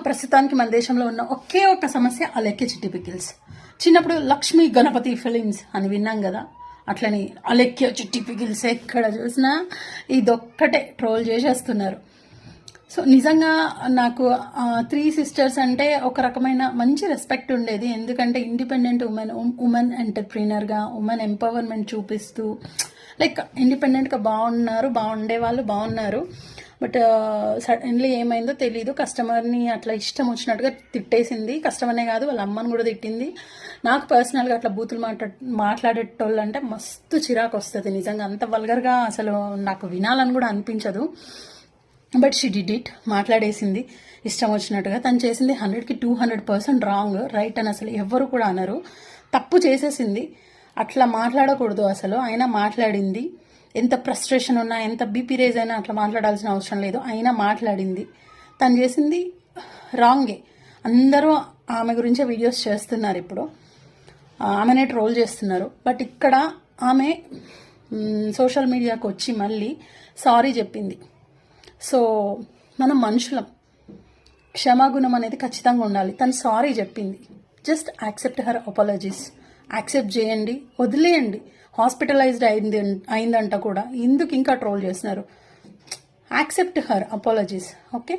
ప్రస్తుతానికి మన దేశంలో ఉన్న ఒకే ఒక్క సమస్య అలెక్కే చిట్టి పికిల్స్. చిన్నప్పుడు లక్ష్మీ గణపతి ఫిలిమ్స్ అని విన్నాం కదా, అట్లని అలెక్కే చిట్టి పికిల్స్ ఎక్కడ చూసినా ఇదొక్కటే ట్రోల్ చేసేస్తున్నారు. సో నిజంగా నాకు 3 సిస్టర్స్ అంటే ఒక రకమైన మంచి రెస్పెక్ట్ ఉండేది. ఎందుకంటే ఇండిపెండెంట్ ఉమెన్ ఎంటర్ప్రీనర్గా ఉమెన్ ఎంపవర్మెంట్ చూపిస్తూ లైక్ ఇండిపెండెంట్గా బాగుండే వాళ్ళు బాగున్నారు. బట్ సడన్లీ ఏమైందో తెలీదు, కస్టమర్ని అట్లా ఇష్టం వచ్చినట్టుగా తిట్టేసింది. కస్టమర్నే కాదు వాళ్ళ అమ్మని కూడా తిట్టింది. నాకు పర్సనల్గా అట్లా బూతులు మాట్లాడేటోళ్ళు అంటే మస్తు చిరాకు వస్తుంది. నిజంగా అంత వల్గర్గా అసలు నాకు వినాలని కూడా అనిపించదు. బట్ షీ డిడ్ ఇట్, మాట్లాడేసింది ఇష్టం వచ్చినట్టుగా. తను చేసింది 100కి 200% రాంగ్, రైట్ అని అసలు ఎవ్వరు కూడా అనరు. తప్పు చేసేసింది, అట్లా మాట్లాడకూడదు అసలు. అయినా మాట్లాడింది. ఎంత ఫ్రస్ట్రేషన్ ఉన్నా, ఎంత బీపీ రేజ్ అయినా అట్లా మాట్లాడాల్సిన అవసరం లేదు. అయినా మాట్లాడింది. తను చేసింది రాంగే. అందరూ ఆమె గురించే వీడియోస్ చేస్తున్నారు ఇప్పుడు, ఆమెనే ట్రోల్ చేస్తున్నారు. బట్ ఇక్కడ ఆమె సోషల్ మీడియాకు వచ్చి మళ్ళీ సారీ చెప్పింది. సో మనం మనుషులం, క్షమాగుణం అనేది ఖచ్చితంగా ఉండాలి. తను సారీ చెప్పింది. Just accept her apologies. Accept చేయండి, వదిలేయండి. హాస్పిటలైజ్డ్ అయిందంట కూడా, ఎందుకు ఇంకా ట్రోల్ చేస్తున్నారు? Accept her apologies. ఓకే.